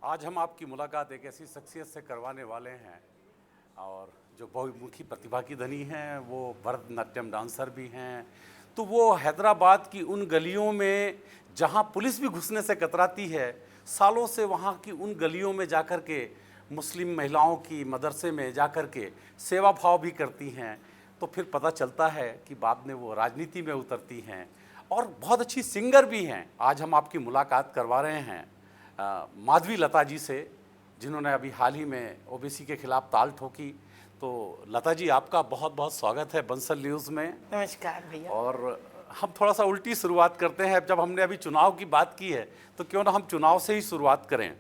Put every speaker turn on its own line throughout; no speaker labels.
आज हम आपकी मुलाकात एक ऐसी शख्सियत से करवाने वाले हैं और जो बहुमुखी प्रतिभा की धनी हैं, वो भरतनाट्यम डांसर भी हैं। तो वो हैदराबाद की उन गलियों में जहाँ पुलिस भी घुसने से कतराती है, सालों से वहाँ की उन गलियों में जाकर के मुस्लिम महिलाओं की मदरसे में जाकर के सेवा भाव भी करती हैं। तो फिर पता चलता है कि बाद में वो राजनीति में उतरती हैं और बहुत अच्छी सिंगर भी हैं। आज हम आपकी मुलाकात करवा रहे हैं माधवी लता जी से, जिन्होंने अभी हाल ही में ओबीसी के खिलाफ ताल ठोकी। तो लता जी, आपका बहुत बहुत स्वागत है बंसल न्यूज़ में।
नमस्कार भैया।
और हम थोड़ा सा उल्टी शुरुआत करते हैं। जब हमने अभी चुनाव की बात की है तो क्यों ना हम चुनाव से ही शुरुआत करें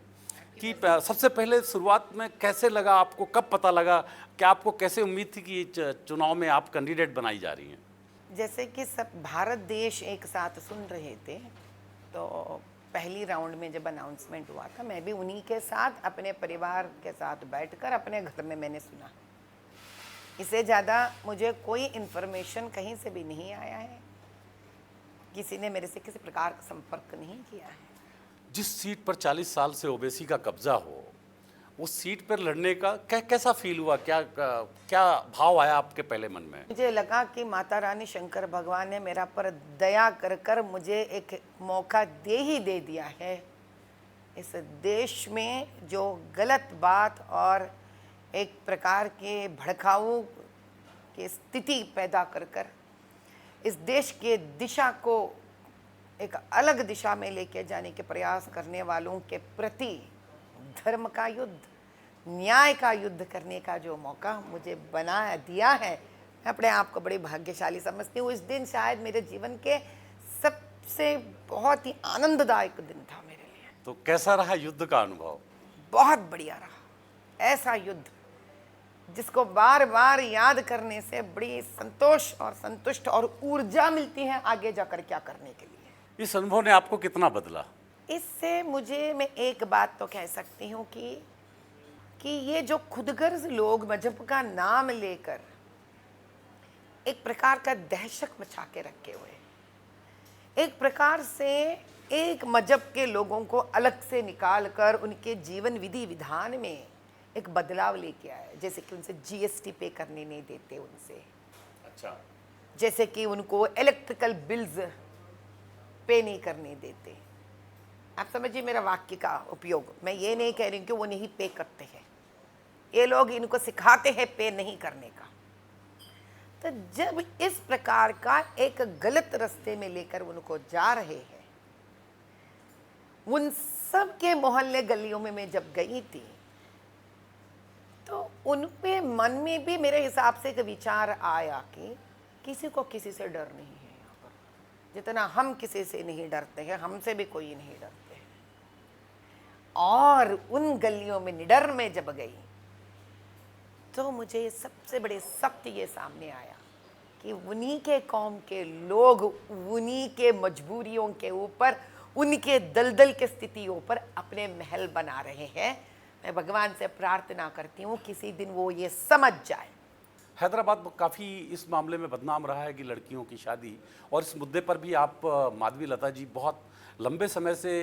कि सबसे पहले शुरुआत में कैसे लगा आपको, कब पता लगा, क्या आपको कैसे उम्मीद थी कि चुनाव में आप कैंडिडेट बनाई जा रही हैं?
जैसे कि सब भारत देश एक साथ सुन रहे थे, तो पहली राउंड में जब अनाउंसमेंट हुआ था, मैं भी उन्हीं के साथ अपने परिवार के साथ बैठकर अपने घर में मैंने सुना। इससे ज़्यादा मुझे कोई इन्फॉर्मेशन कहीं से भी नहीं आया है, किसी ने मेरे से किसी प्रकार का संपर्क नहीं किया है।
जिस सीट पर 40 साल से ओबीसी का कब्जा हो, उस सीट पर लड़ने का कैसा फील हुआ? क्या भाव आया आपके पहले मन में?
मुझे लगा कि माता रानी शंकर भगवान ने मेरा पर दया कर कर मुझे एक मौका दे दिया है। इस देश में जो गलत बात और एक प्रकार के भड़काऊ की स्थिति पैदा कर कर इस देश के दिशा को एक अलग दिशा में लेके जाने के प्रयास करने वालों के प्रति धर्म का युद्ध, न्याय का युद्ध करने का जो मौका मुझे बना दिया है, मैं अपने आप को बड़ी भाग्यशाली समझती हूँ। इस दिन शायद मेरे जीवन के सबसे बहुत ही आनंददायक दिन था मेरे लिए।
तो कैसा रहा युद्ध का अनुभव?
बहुत बढ़िया रहा। ऐसा युद्ध जिसको बार बार याद करने से बड़ी संतोष और संतुष्ट और ऊर्जा मिलती है आगे जाकर क्या करने के लिए।
इस अनुभव ने आपको कितना बदला?
इससे मैं एक बात तो कह सकती हूँ कि ये जो खुदगर्ज लोग मजहब का नाम लेकर एक प्रकार का दहशत मचा के रखे हुए, एक प्रकार से एक मजहब के लोगों को अलग से निकाल कर उनके जीवन विधि विधान में एक बदलाव लेके आए। जैसे कि उनसे जीएसटी पे करने नहीं देते, उनसे
अच्छा,
जैसे कि उनको इलेक्ट्रिकल बिल्स पे नहीं करने देते। आप समझिए मेरा वाक्य का उपयोग। मैं ये नहीं कह रही हूँ कि वो नहीं पे करते हैं, ये लोग इनको सिखाते हैं पे नहीं करने का। तो जब इस प्रकार का एक गलत रास्ते में लेकर उनको जा रहे हैं, उन सब के मोहल्ले गलियों में मैं जब गई थी तो उनके मन में भी मेरे हिसाब से एक विचार आया कि किसी को किसी से डर नहीं है यहाँ पर। जितना हम किसी से नहीं डरते हैं, हमसे भी कोई नहीं डरते हैं। और उन गलियों में निडर में जब गई तो मुझे सबसे बड़े सत्य ये सामने आया कि उन्हीं के कौम के लोग उन्हीं के मजबूरियों के ऊपर, उनके दलदल के स्थितियों पर अपने महल बना रहे हैं। मैं भगवान से प्रार्थना करती हूँ किसी दिन वो ये समझ जाए।
हैदराबाद काफ़ी इस मामले में बदनाम रहा है कि लड़कियों की शादी, और इस मुद्दे पर भी आप माधवी लता जी बहुत लंबे समय से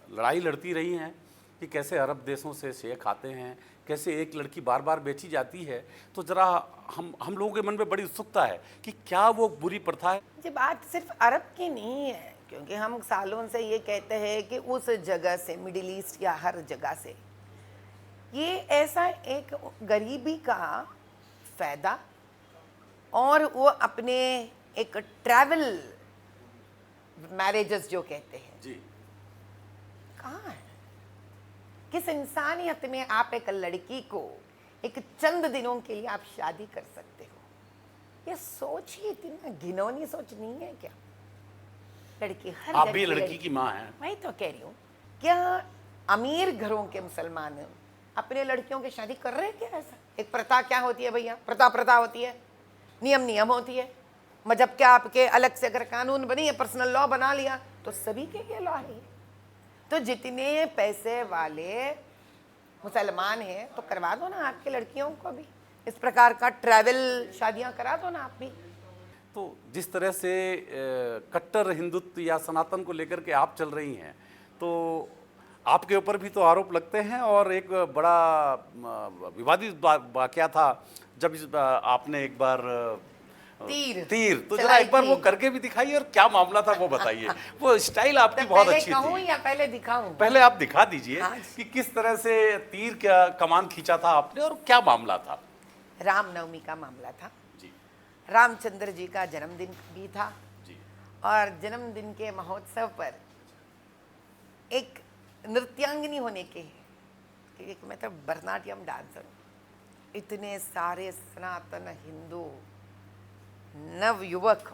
लड़ाई लड़ती रही हैं कि कैसे अरब देशों से शेख आते हैं, कैसे एक लड़की बार बार बेची जाती है। तो ज़रा हम लोगों के मन में बड़ी उत्सुकता है कि क्या वो बुरी प्रथा है?
ये बात सिर्फ अरब की नहीं है, क्योंकि हम सालों से ये कहते हैं कि उस जगह से, मिडिल ईस्ट या हर जगह से, ये ऐसा एक गरीबी का फायदा और वो अपने एक ट्रैवल मैरिजेस जो कहते हैं
जी,
कहाँ है? किस इंसानियत में आप एक लड़की को एक चंद दिनों के लिए आप शादी कर सकते हो? ये सोच ही इतनी घिनौनी सोच नहीं है क्या? लड़की हर
आप भी लड़की की माँ हैं।
मैं तो कह रही हूँ, क्या अमीर घरों के मुसलमान अपने लड़कियों की शादी कर रहे हैं क्या? ऐसा एक प्रथा क्या होती है भैया? प्रथा होती है, नियम होती है। मजहब क्या आपके अलग से अगर कानून बनी है, पर्सनल लॉ बना लिया तो सभी के लिए लॉ है। तो जितने पैसे वाले मुसलमान हैं तो करवा दो ना आपकी लड़कियों को भी इस प्रकार का ट्रैवल शादियां करा दो ना आप भी।
तो जिस तरह से कट्टर हिंदुत्व या सनातन को लेकर के आप चल रही हैं, तो आपके ऊपर भी तो आरोप लगते हैं और एक बड़ा विवादित वाकया था जब आपने एक बार तीर तो जरा एक बार वो करके भी दिखाइए और क्या मामला था वो बताइए। वो स्टाइल आपकी
तो
बहुत
पहले
अच्छी
कहूं
थी।
या पहले दिखाऊं?
पहले आप दिखा दीजिए
हाँ।
कि किस तरह से तीर का कमान खींचा था आपने और क्या मामला था।
रामनवमी का मामला था।
जी
रामचंद्र जी का जन्मदिन भी था
जी
और जन्मदिन के महोत्सव पर एक नृत्यांगनी होने के एक मतलब भरतनाट्यम डांसर, इतने सारे सनातन हिंदू नव युवक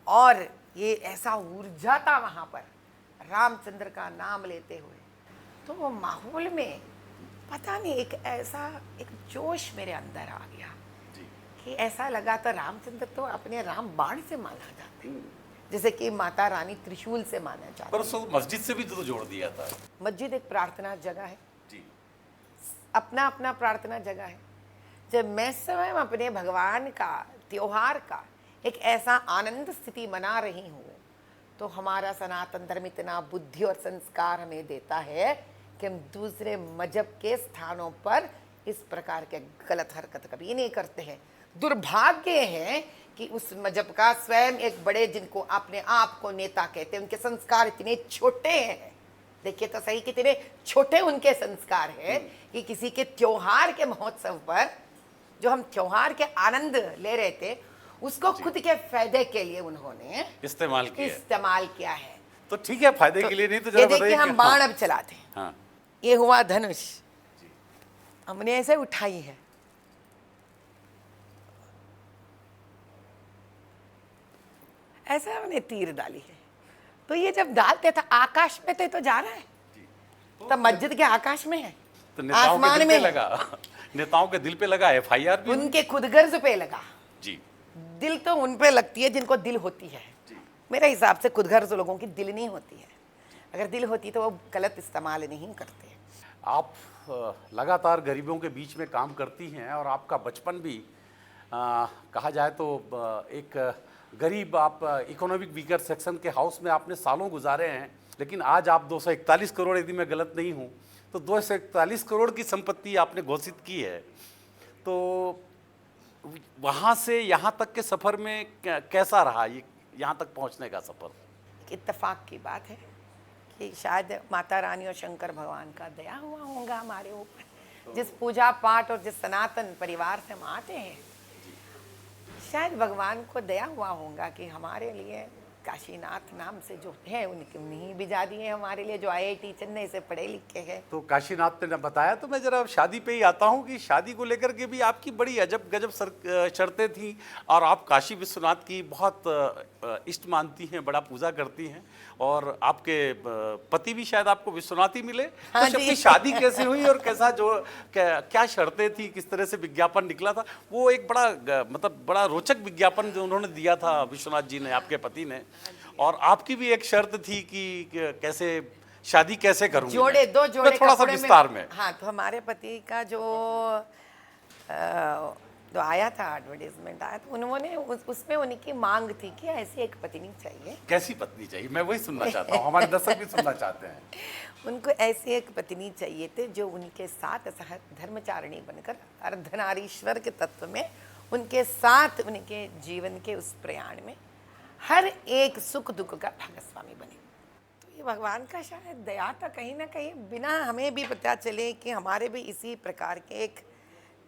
और ये ऐसा ऊर्जा था वहाँ पर रामचंद्र का नाम लेते हुए, तो वो माहौल में पता नहीं एक ऐसा एक जोश मेरे अंदर आ गया
जी
कि ऐसा लगा तो रामचंद्र तो अपने राम बाण से माना जाते हैं, जैसे कि माता रानी त्रिशूल से माना जाता
पर उसको मस्जिद से भी तो जोड़ दिया था।
है। मस्जिद एक प्रार्थना जगह है,
जी
अपना अपना प्रार्थना जगह है। जब मैं स्वयं अपने भगवान का त्योहार का एक ऐसा आनंद स्थिति मना रही हूँ, तो हमारा सनातन धर्म इतना बुद्धि और संस्कार हमें देता है कि हम दूसरे मजहब के स्थानों पर इस प्रकार के गलत हरकत कभी नहीं करते हैं। दुर्भाग्य है कि उस मजहब का स्वयं एक बड़े जिनको अपने आप को नेता कहते हैं, उनके संस्कार इतने छोटे हैं। देखिए तो सही कितने छोटे उनके संस्कार हैं कि किसी के त्योहार के महोत्सव पर जो हम त्योहार के आनंद ले रहे थे उसको खुद के फायदे के लिए उन्होंने
इस्तेमाल
किया है।
तो ठीक है, फायदे के लिए नहीं तो
ये
जरा
देखिए
बताइए
हम
कि-
बाण अब चलाते हैं।
हाँ
ये हुआ धनुष, हमने ऐसे उठाई है, ऐसा हमने तीर डाली है। तो ये जब डालते था आकाश में तो जा रहा है, तब मस्जिद के आकाश में है,
तो नेताओं के
आसमान
दिल
में
पे
है।
लगा नेताओं के दिल पे लगा, एफआईआर भी
उनके खुदगर्ज पे लगा।
जी
दिल तो उन पे लगती है जिनको दिल होती है। मेरे हिसाब से खुदगर्ज लोगों की दिल नहीं होती है, अगर दिल होती तो वो गलत इस्तेमाल नहीं करते।
आप लगातार गरीबों के बीच में काम करती हैं और आपका बचपन भी कहा जाए तो एक गरीब आप इकोनॉमिक वीकर सेक्शन के हाउस में आपने सालों गुजारे हैं, लेकिन आज आप 241 करोड़, यदि मैं गलत नहीं हूँ तो 241 करोड़ की संपत्ति आपने घोषित की है। तो वहाँ से यहाँ तक के सफ़र में कैसा रहा ये यहाँ तक पहुँचने का सफ़र?
इत्तेफाक की बात है कि शायद माता रानी और शंकर भगवान का दया हुआ होगा हमारे ऊपर। जिस पूजा पाठ और जिस सनातन परिवार से हम आते हैं, शायद भगवान को दया हुआ होगा कि हमारे लिए काशीनाथ नाम से जो है उनकी उन्हीं बिजा दिए हमारे लिए, जो IIT चेन्नई से पढ़े लिखे हैं।
तो काशीनाथ ने बताया, तो मैं जरा शादी पे ही आता हूँ कि शादी को लेकर के भी आपकी बड़ी अजब गजब शर्तें थी और आप काशी विश्वनाथ की बहुत इष्ट मानती हैं, बड़ा पूजा करती हैं और आपके पति भी शायद आपको विश्वनाथ ही मिले।
हाँ
तो
जी।
अपनी शादी कैसे हुई और कैसा जो क्या शर्तें थी, किस तरह से विज्ञापन निकला था? वो एक बड़ा मतलब बड़ा रोचक विज्ञापन जो उन्होंने दिया था विश्वनाथ जी ने, आपके पति ने, और आपकी भी एक शर्त थी कि कैसे शादी कैसे करूंगी
जोड़े
मैं।
दो जोड़े
तो थोड़ा सा
कपड़े
विस्तार में।
हाँ, तो हमारे पति का जो आया था एडवर्टीजमेंट आया, तो उन्होंने उसमें उनकी मांग थी कि ऐसी एक पत्नी चाहिए।
कैसी पत्नी चाहिए, मैं वही सुनना चाहता हूँ, हमारे दर्शक भी सुनना चाहते हैं।
उनको ऐसी एक पत्नी चाहिए थे जो उनके साथ धर्मचारिणी बनकर अर्धनारीश्वर के तत्व में उनके साथ उनके जीवन के उस प्रयाण में हर एक सुख दुख का भागस्वामी बने। तो ये भगवान का शायद दया था कहीं ना कहीं, बिना हमें भी पता चले कि हमारे भी इसी प्रकार के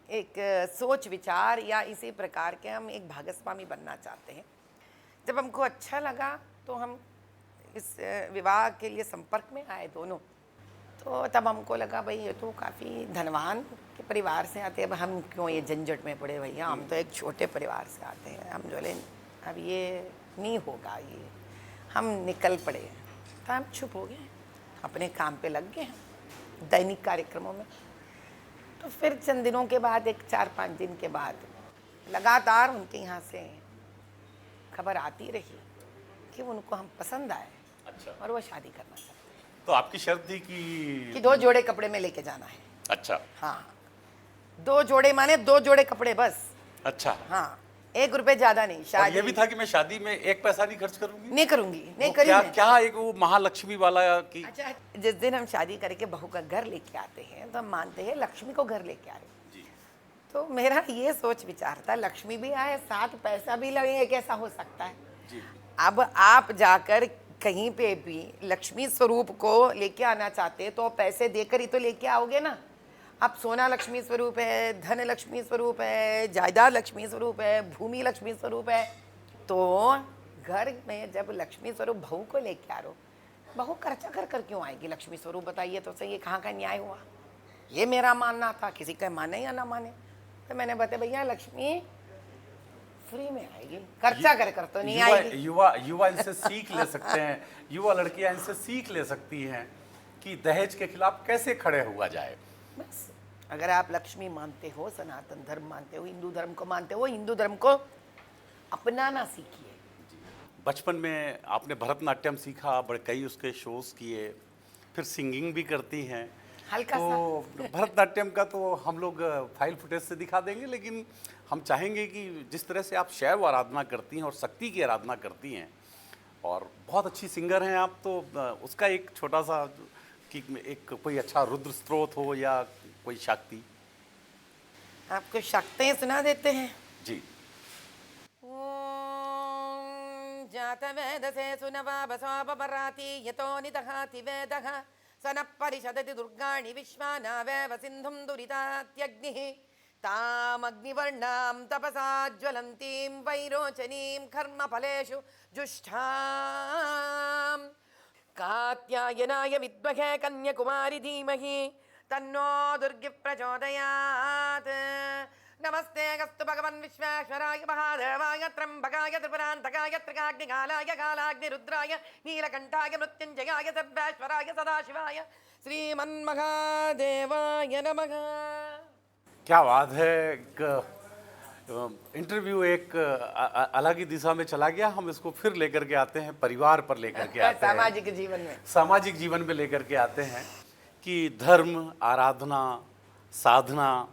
एक सोच विचार या इसी प्रकार के हम एक भागस्वामी बनना चाहते हैं। जब हमको अच्छा लगा तो हम इस विवाह के लिए संपर्क में आए दोनों। तो तब हमको लगा भाई ये तो काफ़ी धनवान के परिवार से आते हैं, अब हम क्यों ये झंझट में पड़े भैया, हम तो एक छोटे परिवार से आते हैं, हम जो ले अब ये नहीं होगा, ये हम निकल पड़े। तो हम चुप हो गए, अपने काम पे लग गए दैनिक कार्यक्रमों में। तो फिर चंद दिनों के बाद, एक 4-5 दिन के बाद लगातार उनके यहाँ से खबर आती रही कि उनको हम पसंद आए।
अच्छा।
और वो शादी करना चाहते हैं।
तो आपकी शर्त थी कि
2 जोड़े कपड़े में लेके जाना है।
अच्छा।
हाँ, 2 जोड़े माने 2 जोड़े कपड़े बस।
अच्छा।
हाँ, 1 रुपए ज्यादा नहीं।
और
शादी
ये भी था कि मैं शादी में 1 पैसा नहीं खर्च करूंगी।
नहीं करूंगी, नहीं
वो
करी
क्या
मैं।
क्या एक वो महालक्ष्मी वाला की।
अच्छा, जिस दिन हम शादी करके बहू का घर लेके आते हैं तो हम मानते हैं लक्ष्मी को घर लेके आए।
जी
तो मेरा ये सोच विचार था, लक्ष्मी भी आए साथ पैसा भी लगे, कैसा हो सकता है।
जी
अब आप जाकर कहीं पे भी लक्ष्मी स्वरूप को लेके आना चाहते तो पैसे देकर ही तो लेके आओगे ना। अब सोना लक्ष्मी स्वरूप है, धन लक्ष्मी स्वरूप है, जायदाद लक्ष्मी स्वरूप है, भूमि लक्ष्मी स्वरूप है। तो घर में जब लक्ष्मी स्वरूप बहू को लेके आ रहे हो, बहू खर्चा कर कर क्यों आएगी लक्ष्मी स्वरूप? बताइए तो सही, ये कहाँ का न्याय हुआ? ये मेरा मानना था, किसी का माने या ना माने। तो मैंने बताया भैया लक्ष्मी फ्री में आएगी, खर्चा कर कर तो नहीं आएगी।
युवा इनसे सीख ले सकते हैं, युवा लड़कियां इनसे सीख ले सकती हैं कि दहेज के खिलाफ कैसे खड़े हुआ जाए।
बस अगर आप लक्ष्मी मानते हो, सनातन धर्म मानते हो, हिंदू धर्म को मानते हो, हिंदू धर्म को अपनाना सीखिए।
बचपन में आपने भरतनाट्यम सीखा, बड़े कई उसके शोज किए, फिर सिंगिंग भी करती हैं।
हल्का
तो भरतनाट्यम का तो हम लोग फाइल फुटेज से दिखा देंगे, लेकिन हम चाहेंगे कि जिस तरह से आप शैव आराधना करती हैं और शक्ति की आराधना करती हैं और बहुत अच्छी सिंगर हैं आप, तो उसका एक छोटा सा कि एक कोई अच्छा रुद्र स्त्रोत हो या कोई शक्ति।
आपको शक्तियाँ सुना देते हैं।
जी।
ओम जात वेद से सुनवा बसवापराति यतो निदहाति वेदः सन परिषदति दुर्गाणि विश्वानावेव सिन्धुं दुरितात्यग्निः तामग्निवर्णां तपसा ज्वलन्तीं वैरोचनीं कर्मफलेषु जुष्टां कात्यायनाय विद्महे कन्याकुमारी धीमहि तन्नो दुर्गे प्रचोदयात्। नमस्ते अस्तु भगवन् विश्वेश्वराय महादेवाय त्र्यंबकाय त्रिपुरान्तकाय त्रिकाग्निकालाय कालाग्निरुद्राय नीलकण्ठाय मृत्युञ्जयाय सर्वेश्वराय सदाशिवाय श्रीमन्महादेवाय नमः।
क्या बात है। एक इंटरव्यू एक अलग ही दिशा में चला गया। हम इसको फिर लेकर के आते हैं, परिवार पर लेकर के आते हैं,
सामाजिक जीवन में,
सामाजिक जीवन में लेकर के आते हैं कि धर्म, आराधना, साधना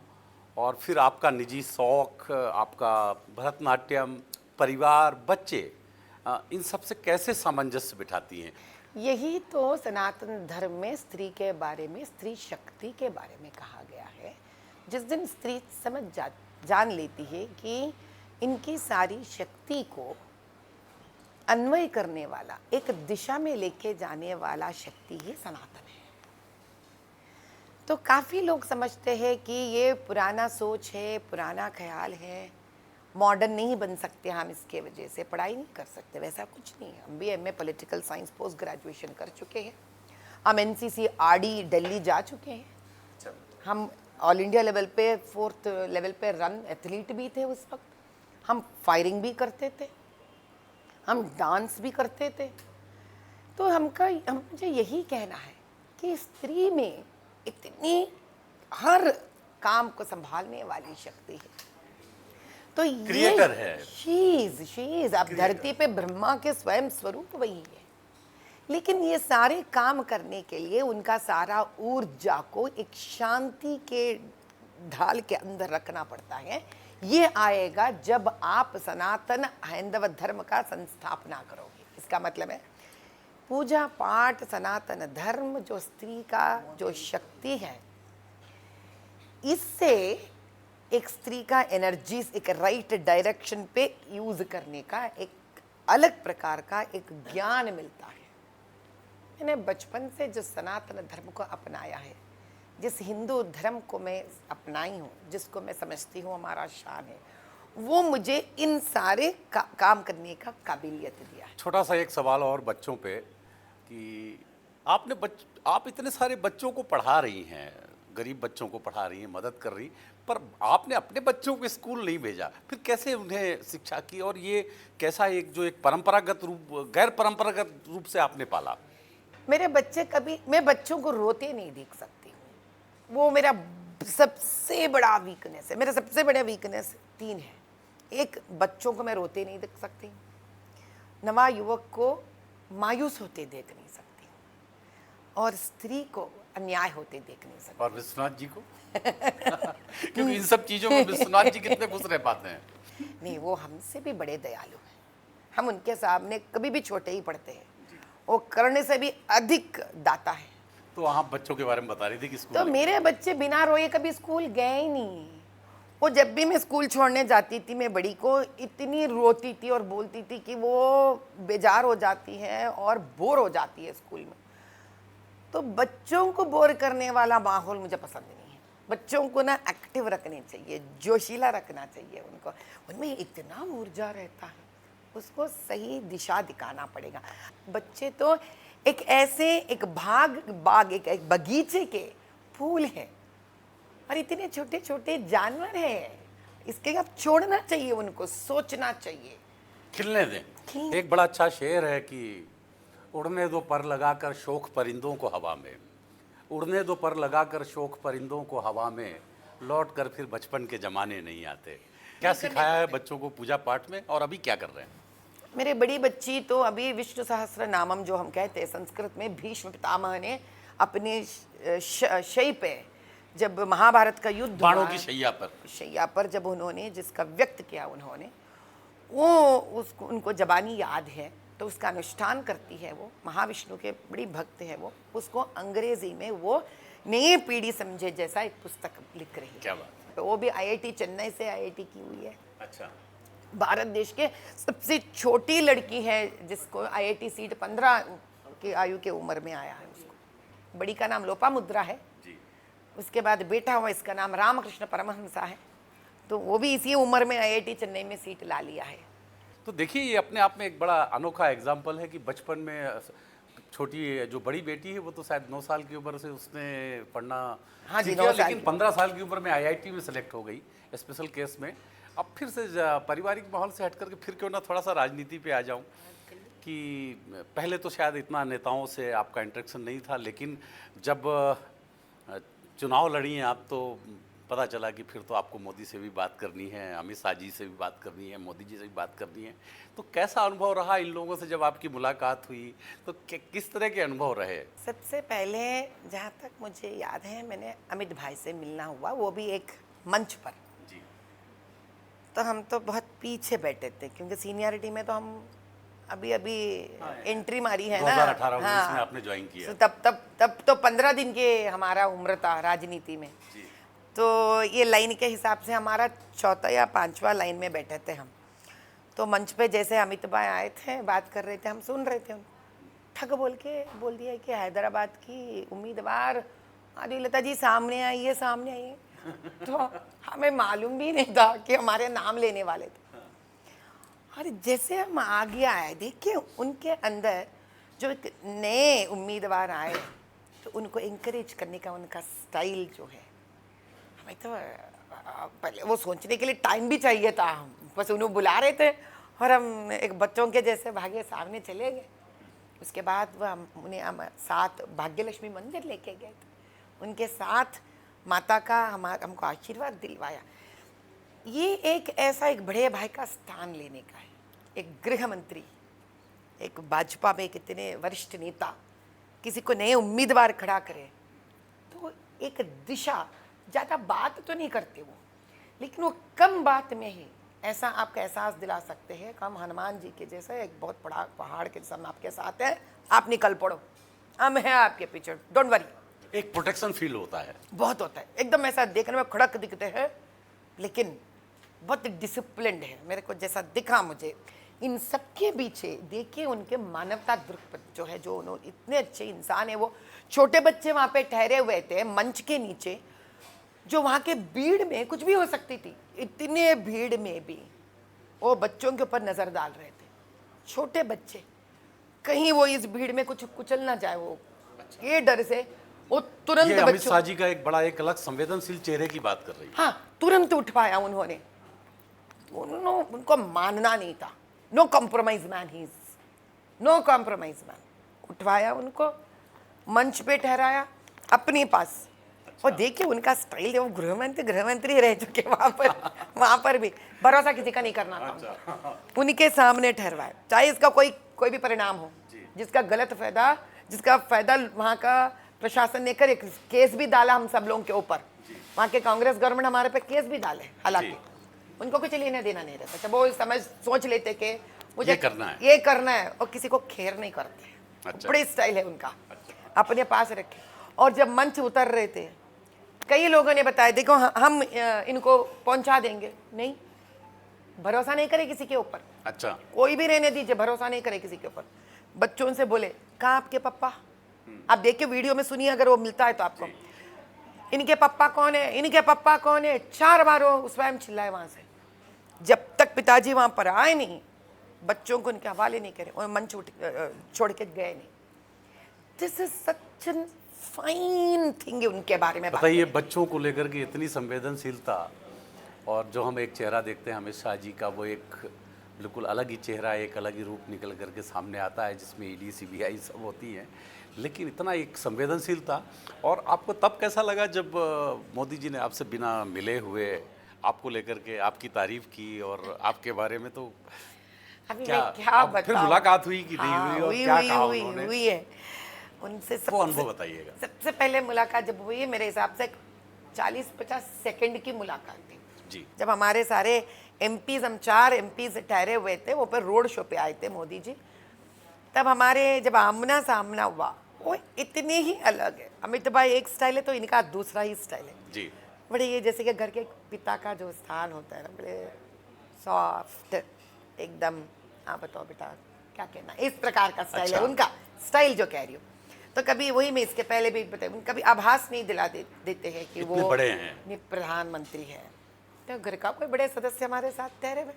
और फिर आपका निजी शौक, आपका भरतनाट्यम, परिवार, बच्चे, इन सब से कैसे सामंजस्य बिठाती हैं?
यही तो सनातन धर्म में स्त्री के बारे में, स्त्री शक्ति के बारे में कहा गया है। जिस दिन स्त्री समझ जान लेती है कि इनकी सारी शक्ति को अन्वय करने वाला, एक दिशा में लेके जाने वाला शक्ति ही सनातन है। तो काफ़ी लोग समझते हैं कि ये पुराना सोच है, पुराना ख्याल है, मॉडर्न नहीं बन सकते हम, इसके वजह से पढ़ाई नहीं कर सकते। वैसा कुछ नहीं है। हम भी MA political science post graduation कर चुके हैं। हम एनसीसी आरडी दिल्ली जा चुके हैं। हम ऑल इंडिया लेवल पे 4th लेवल पे रन एथलीट भी थे उस वक्त। हम फायरिंग भी करते थे, हम डांस भी करते थे। तो मुझे यही कहना है कि स्त्री में इतनी हर काम को संभालने वाली शक्ति है। तो
क्रिएटर है,
शीज अब धरती पे ब्रह्मा के स्वयं स्वरूप वही है। लेकिन ये सारे काम करने के लिए उनका सारा ऊर्जा को एक शांति के ढाल के अंदर रखना पड़ता है। ये आएगा जब आप सनातन हैंदव धर्म का संस्थापना करोगे। इसका मतलब है पूजा पाठ, सनातन धर्म, जो स्त्री का जो शक्ति है, इससे एक स्त्री का एनर्जीज एक राइट डायरेक्शन पे यूज करने का एक अलग प्रकार का एक ज्ञान मिलता है। मैंने बचपन से जो सनातन धर्म को अपनाया है, जिस हिंदू धर्म को मैं अपनाई हूँ, जिसको मैं समझती हूँ हमारा शान है, वो मुझे इन सारे काम करने का काबिलियत दिया है।
छोटा सा एक सवाल और बच्चों पे कि आप इतने सारे बच्चों को पढ़ा रही हैं, गरीब बच्चों को पढ़ा रही हैं, मदद कर रही, पर आपने अपने बच्चों को स्कूल नहीं भेजा, फिर कैसे उन्हें शिक्षा की? और ये कैसा एक परंपरागत रूप, गैर परंपरागत रूप से आपने पाला?
मेरे बच्चे मैं बच्चों को रोते नहीं देख सकती हूँ। वो मेरा सबसे बड़ा वीकनेस है। मेरा सबसे बड़ा वीकनेस 3 है। एक, बच्चों को मैं रोते नहीं देख सकती, नवा युवक को मायूस होते देख नहीं सकती, और स्त्री को अन्याय होते देख नहीं सकती।
और विश्वनाथ जी को क्योंकि इन सब चीजों में विश्वनाथ जी कितने खुश रह पाते हैं।
नहीं, वो हमसे भी बड़े दयालु हैं। हम उनके सामने कभी भी छोटे ही पड़ते हैं। वो करने से भी अधिक दाता है।
तो आप बच्चों के बारे में बता रही थी कि स्कूल
तो मेरे बच्चे बिना रोए कभी स्कूल गए ही नहीं। वो जब भी मैं स्कूल छोड़ने जाती थी, मैं बड़ी को इतनी रोती थी और बोलती थी कि वो बेजार हो जाती है और बोर हो जाती है स्कूल में। तो बच्चों को बोर करने वाला माहौल मुझे पसंद नहीं है। बच्चों को ना एक्टिव रखने चाहिए, जोशीला रखना चाहिए उनको। उनमें इतना ऊर्जा रहता है, उसको सही दिशा दिखाना पड़ेगा। बच्चे तो एक ऐसे एक बाग एक बगीचे के फूल हैं और इतने छोटे छोटे जानवर हैं। इसके अब छोड़ना चाहिए, उनको सोचना चाहिए,
खिलने दें। एक बड़ा अच्छा शेर है कि उड़ने दो पर लगाकर शौक परिंदों को हवा में, उड़ने दो पर लगाकर शौक परिंदों को हवा में, लौट कर फिर बचपन के ज़माने नहीं आते। क्या सिखाया है बच्चों को पूजा पाठ में, और अभी क्या कर रहे हैं?
मेरे बड़ी बच्ची तो अभी विष्णु सहस्त्र नामम जो हम कहते हैं संस्कृत में, भीष्म पितामह ने अपने शय्या पे, जब महाभारत का युद्ध
बाणों
हुआ,
की
शैया पर जब उन्होंने जिसका व्यक्त किया, उन्होंने वो उसको उनको जबानी याद है तो उसका अनुष्ठान करती है। वो महाविष्णु के बड़ी भक्त है। वो उसको अंग्रेजी में वो नई पीढ़ी समझे जैसा एक पुस्तक लिख रही है।
क्या बात।
तो वो भी IIT चेन्नई से IIT की हुई है।
अच्छा।
भारत देश के सबसे छोटी लड़की है जिसको IIT सीट 15 की आयु के उम्र में आया है। उसको बड़ी का नाम लोपामुद्रा है
जी।
उसके बाद बेटा हुआ, इसका नाम रामकृष्ण परमहंसा है। तो वो भी इसी उम्र में IIT चेन्नई में सीट ला लिया है।
तो देखिए, ये अपने आप में एक बड़ा अनोखा एग्जाम्पल है कि बचपन में छोटी जो बड़ी बेटी है वो तो शायद 9 साल की उम्र से उसने पढ़ना
हाँ जी,
सीख
9
लिया,
साल
लेकिन
की।
15 साल की उम्र में IIT में सेलेक्ट हो गई स्पेशल केस में। अब फिर से पारिवारिक माहौल से हट करके फिर क्यों ना थोड़ा सा राजनीति पे आ जाऊं कि पहले तो शायद इतना नेताओं से आपका इंटरेक्शन नहीं था, लेकिन जब चुनाव लड़ी हैं आप तो पता चला कि फिर तो आपको मोदी से भी बात करनी है, अमित शाह जी से भी बात करनी है, मोदी जी से भी बात करनी है। तो कैसा अनुभव रहा इन लोगों से जब आपकी मुलाकात हुई? तो किस तरह के अनुभव रहे?
सबसे पहले जहाँ तक मुझे याद है, मैंने अमित भाई से मिलना हुआ, वो भी एक मंच पर।
जी।
तो हम तो बहुत पीछे बैठे थे क्योंकि सीनियरिटी में तो हम अभी अभी एंट्री मारी है ना।
2018-19 में आपने ज्वाइन किया।
तो तब तो 15 दिन के हमारा उम्र था राजनीति में।
जी।
तो ये लाइन के हिसाब से हमारा चौथा या 5वां लाइन में बैठे थे हम। तो मंच पे जैसे अमित भाई आए थे, बात कर रहे थे, हम सुन रहे थे। ठग बोल दिया कि हैदराबाद की उम्मीदवार आदिलता जी सामने आइए, सामने आइए। तो हमें मालूम भी नहीं था कि हमारे नाम लेने वाले थे। और जैसे हम आगे आए, देखिए उनके अंदर जो एक नए उम्मीदवार आए तो उनको इंकरेज करने का उनका स्टाइल जो है, हमें तो पहले वो सोचने के लिए टाइम भी चाहिए था। हम बस उन्हें बुला रहे थे और हम एक बच्चों के जैसे भागे सामने चले गए। उसके बाद वह उन्हें हम साथ भाग्यलक्ष्मी मंदिर लेके गए थे, उनके साथ माता का हमको आशीर्वाद दिलवाया। ये एक ऐसा एक बड़े भाई का स्थान लेने का है। एक गृह मंत्री, एक भाजपा में कितने वरिष्ठ नेता किसी को नए उम्मीदवार खड़ा करे तो एक दिशा, ज़्यादा बात तो नहीं करते वो, लेकिन वो कम बात में ही ऐसा आपका एहसास दिला सकते हैं कि हम हनुमान जी के जैसे एक बहुत बड़ा पहाड़ के जैसा आपके साथ है, आप निकल पड़ो, हम हैं आपके पीछे, डोंट वरी।
एक प्रोटेक्शन फील होता है।
बहुत होता है, एकदम ऐसा देखने में खड़क दिखते हैं लेकिन बहुत डिसिप्लिन्ड है। मेरे को जैसा दिखा, मुझे इन सबके पीछे देखिए उनके मानवता दृक्पथ जो है, जो उन्होंने इतने अच्छे इंसान है। वो छोटे बच्चे वहाँ पे ठहरे हुए थे मंच के नीचे, जो वहाँ के भीड़ में कुछ भी हो सकती थी, इतने भीड़ में भी वो बच्चों के ऊपर नज़र डाल रहे थे। छोटे बच्चे, कहीं वो इस भीड़ में कुछ कुचल ना जाए, वो ये डर से वो तुरंत
ये अमित शाह जी का एक बड़ा एक अलग संवेदनशील चेहरे की बात कर रही है।
हाँ, तुरंत उठवाया उन्होंने। उनको मानना नहीं था। No compromise man, he is no compromise man. उठवाया उनको, मंच पे ठहराया अपने पास। और देखिए उनका स्टाइल, वो गृहमंत्री रह चुके वहाँ पर भी भरोसा किसी का नहीं करना था। उनके सामने ठहरवाया, चाहे इसका कोई भी परिणाम हो, जिसका फायदा वहाँ का प्रशासन ने करे। केस भी डाला हम सब लोगों के ऊपर, वहाँ के कांग्रेस गवर्नमेंट हमारे पे केस भी डाले हालांकि, उनको कुछ लेना देना नहीं रहता। जब वो सोच लेते कि मुझे
ये करना है
और किसी को खेर नहीं करते।
अच्छा।
बड़ी स्टाइल है उनका, अपने पास रखे। और जब मंच उतर रहे थे, कई लोगों ने बताया देखो हम इनको पहुंचा देंगे, नहीं, भरोसा नहीं करे किसी के ऊपर।
अच्छा।
कोई भी रहने दीजिए, भरोसा नहीं करे किसी के ऊपर। बच्चों से बोले कहाँ आपके पापा, आप देखिए वीडियो में सुनिए अगर वो मिलता है तो आपको, इनके पापा कौन है, इनके पापा कौन है, 4 बार वो स्वयं चिल्लाए वहां से। जब तक पिताजी वहां पर आए नहीं, बच्चों को उनके हवाले नहीं करे और मंच छोड़ के गए नहीं। This is such an fine thing उनके बारे में।
बताइए, बच्चों को लेकर के इतनी संवेदनशीलता, और जो हम एक चेहरा देखते हैं अमित शाह जी का, वो एक बिल्कुल अलग ही चेहरा, एक अलग ही रूप निकल करके सामने आता है, जिसमें ईडी सीबीआई सब होती हैं, लेकिन इतना एक संवेदनशीलता। और आपको तब कैसा लगा जब मोदी जी ने आपसे बिना मिले हुए आपको लेकर के आपकी तारीफ की, और आपके बारे में तो
अभी
क्या,
मैं क्या
अब फिर
बताऊं?
मुलाकात हुई कि नहीं
हाँ,
हुई, और क्या कहा
हुई
उन्होंने?
हुई है उनसे।
वो अनुभव बताइएगा।
सबसे पहले मुलाकात जब हुई है, मेरे हिसाब से 40-50 सेकंड की मुलाकात थी
जी।
जब हमारे सारे एमपीज, हम 4 एमपीज ठहरे हुए थे, वो पर रोड शो पे आए थे मोदी जी। तब हमारे जब आमना सामना हुआ, वो इतने ही अलग है। अमित भाई एक स्टाइल है तो इनका दूसरा ही स्टाइल है
जी।
बड़े, ये जैसे कि घर के पिता का जो स्थान होता है ना, बड़े सॉफ्ट एकदम। हाँ बताओ बेटा क्या कहना, इस प्रकार का स्टाइल है
अच्छा।
उनका, स्टाइल जो कह रही हूँ। तो कभी वही मैं इसके पहले भी बताऊँ, कभी आभास नहीं देते हैं कि
इतने
वो
बड़े हैं।
प्रधानमंत्री है। तो घर का कोई बड़े सदस्य हमारे साथ ठहरे हुए,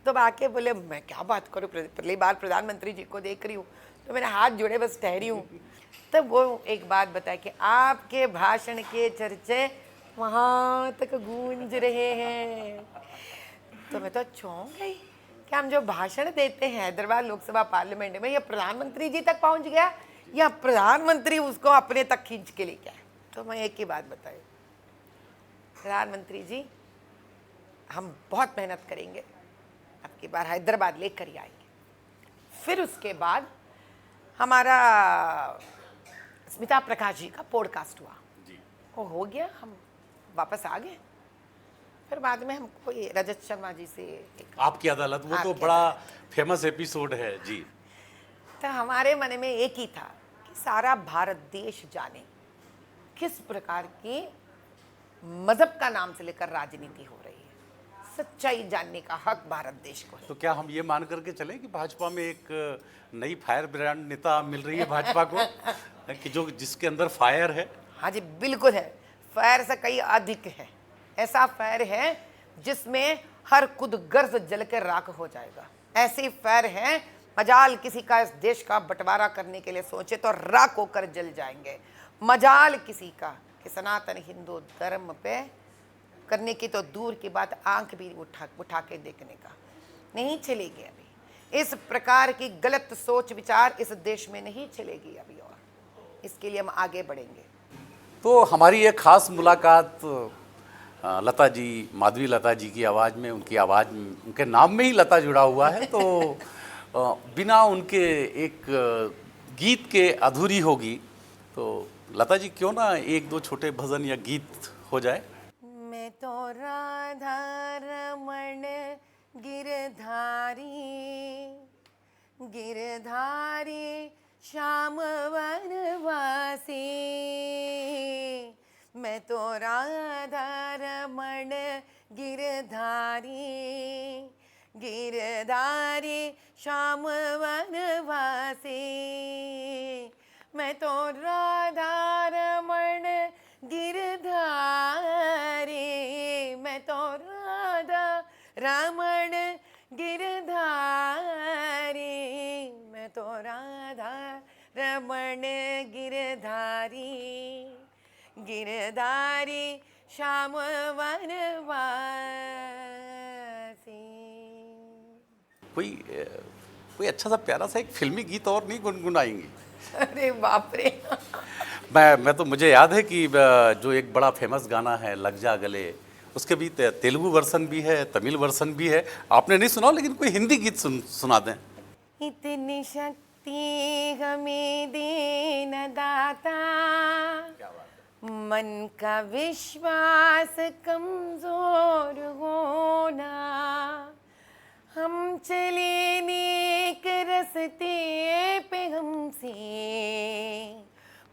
तो आके बोले मैं क्या बात करूँ, पहली बार प्रधानमंत्री जी को देख रही हूँ, तो मैंने हाथ जोड़े बस ठहरी हूँ। तब वो एक बात बताया कि आपके भाषण के चर्चे वहाँ तक गूंज रहे हैं। तो मैं तो चौंक गई कि हम जो भाषण देते हैं हैदराबाद लोकसभा पार्लियामेंट में, ये प्रधानमंत्री जी तक पहुँच गया या प्रधानमंत्री उसको अपने तक खींच के लेके आए। तो मैं एक ही बात बताई, प्रधानमंत्री जी हम बहुत मेहनत करेंगे, अब की बार हैदराबाद लेकर ही आएंगे। फिर उसके बाद हमारा स्मिता प्रकाश जी का पॉडकास्ट हुआ
जी।
वो हो गया, हम वापस आ गए। फिर बाद में हमको ये रजत शर्मा जी से
आपकी अदालत, वो तो
आपकी
बड़ा फेमस एपिसोड है जी।
तो हमारे मन में एक ही था कि सारा भारत देश जाने किस प्रकार की मजहब का नाम से लेकर राजनीति हो रही है। सच्चाई जानने का हक भारत देश को है।
तो क्या हम ये मान करके चले कि भाजपा में एक नई फायर ब्रांड नेता मिल रही है भाजपा को, कि जो जिसके अंदर फायर है?
हाँ जी बिल्कुल है, फायर से कई अधिक है। ऐसा फायर है जिसमें हर खुद गर्ज जल के राख हो जाएगा। ऐसी फायर है, मजाल किसी का इस देश का बंटवारा करने के लिए सोचे तो राख होकर जल जाएंगे। मजाल किसी का कि सनातन हिंदू धर्म पे करने की तो दूर की बात, आंख भी उठा के देखने का नहीं चलेगी अभी। इस प्रकार की गलत सोच विचार इस देश में नहीं चलेगी अभी, और इसके लिए हम आगे बढ़ेंगे।
तो हमारी एक खास मुलाकात लता जी, माधवी लता जी की आवाज़ में, उनकी आवाज़ में, उनके नाम में ही लता जुड़ा हुआ है, तो बिना उनके एक गीत के अधूरी होगी। तो लता जी क्यों ना 1-2 छोटे भजन या गीत हो जाए?
मैं तो राधा रमण गिरधारी, गिरधारी श्याम वनवासी। मैं तो राधा रमण गिरधारी, गिरधारी श्याम वनवासी। मैं तो राधा रमण गिरधारी, मैं तो राधा रमण गिरधारी, मैं तो राधा रमण गिरधारी, गिरधारी श्याम वनवासी।
कोई अच्छा सा प्यारा सा एक फिल्मी गीत और नहीं गुनगुनाएंगी?
अरे बाप रे
मैं तो, मुझे याद है कि जो एक बड़ा फेमस गाना है लग जा गले, उसके भी तेलुगु वर्सन भी है, तमिल वर्सन भी है। आपने नहीं सुना, लेकिन कोई हिंदी गीत सुना दें।
इतनी शक्ति हमें देना दाता, मन का विश्वास कमजोर होना, हम चले नेक रस्ते पे हमसे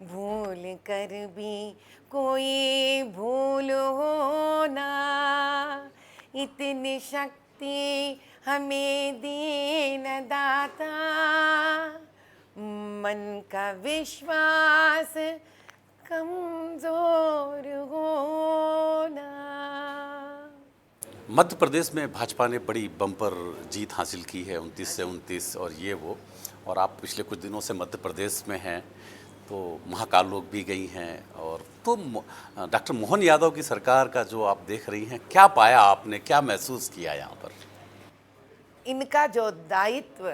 भूल कर भी कोई भूल होना, इतनी शक्ति हमें देना दाता, मन का विश्वास कमजोर होना।
मध्य प्रदेश में भाजपा ने बड़ी बम्पर जीत हासिल की है, 29 से 29, और ये वो, और आप पिछले कुछ दिनों से मध्य प्रदेश में हैं, तो महाकाल लोक भी गई हैं, और तो डॉक्टर मोहन यादव की सरकार का जो आप देख रही हैं, क्या पाया आपने, क्या महसूस किया यहाँ पर?
इनका जो दायित्व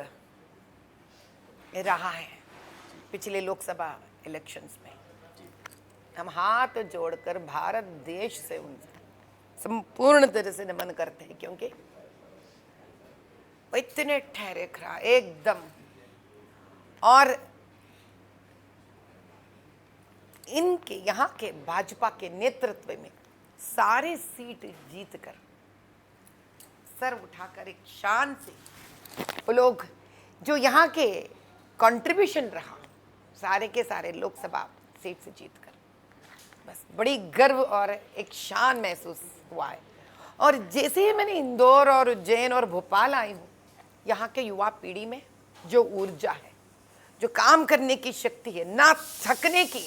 रहा है पिछले लोकसभा इलेक्शंस में, हम हाथ जोड़कर भारत देश से उनसे संपूर्ण तरह से नमन करते हैं, क्योंकि वो इतने ठहरे खरा एकदम, और इनके यहाँ के भाजपा के नेतृत्व में सारे सीट जीतकर सर उठाकर एक शान से वो लोग जो यहाँ के कंट्रीब्यूशन रहा सारे के सारे लोकसभा सीट से जीतकर, बस बड़ी गर्व और एक शान महसूस हुआ है। और जैसे ही मैंने इंदौर और उज्जैन और भोपाल आई हूँ, यहाँ के युवा पीढ़ी में जो ऊर्जा है, जो काम करने की शक्ति है, ना थकने की,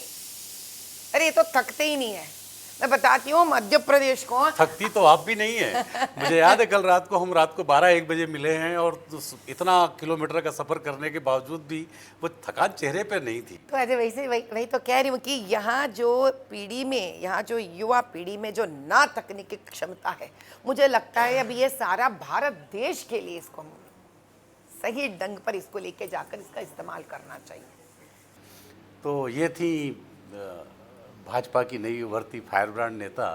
अरे ये तो थकते ही नहीं है। मैं बताती हूँ मध्य प्रदेश को,
थकती तो आप भी नहीं है। मुझे याद है कल रात को हम रात को 12-1 बजे मिले हैं, और इतना किलोमीटर का सफ़र करने के बावजूद भी वो थकान चेहरे पर नहीं थी।
तो ऐसे वैसे वही तो कह रही हूँ कि यहाँ जो पीढ़ी में, यहाँ जो युवा पीढ़ी में जो ना थकने की क्षमता है, मुझे लगता है अब ये सारा भारत देश के लिए इसको सही ढंग पर इसको लेके जाकर इसका इस्तेमाल करना चाहिए।
तो ये थी भाजपा की नई उभरती फायरब्रांड नेता,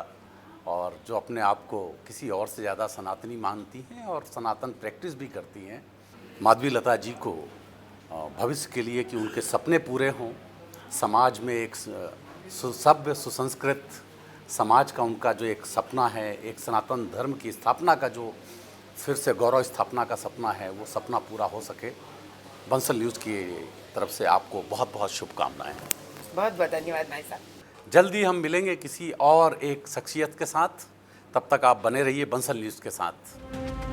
और जो अपने आप को किसी और से ज़्यादा सनातनी मानती हैं और सनातन प्रैक्टिस भी करती हैं, माधवी लता जी को भविष्य के लिए कि उनके सपने पूरे हों, समाज में एक सुसभ्य सुसंस्कृत समाज का उनका जो एक सपना है, एक सनातन धर्म की स्थापना का जो फिर से गौरव स्थापना का सपना है, वो सपना पूरा हो सके। बंसल न्यूज़ की तरफ से आपको बहुत बहुत शुभकामनाएं।
बहुत बहुत धन्यवाद भाई साहब।
जल्दी हम मिलेंगे किसी और एक शख्सियत के साथ, तब तक आप बने रहिए बंसल न्यूज़ के साथ।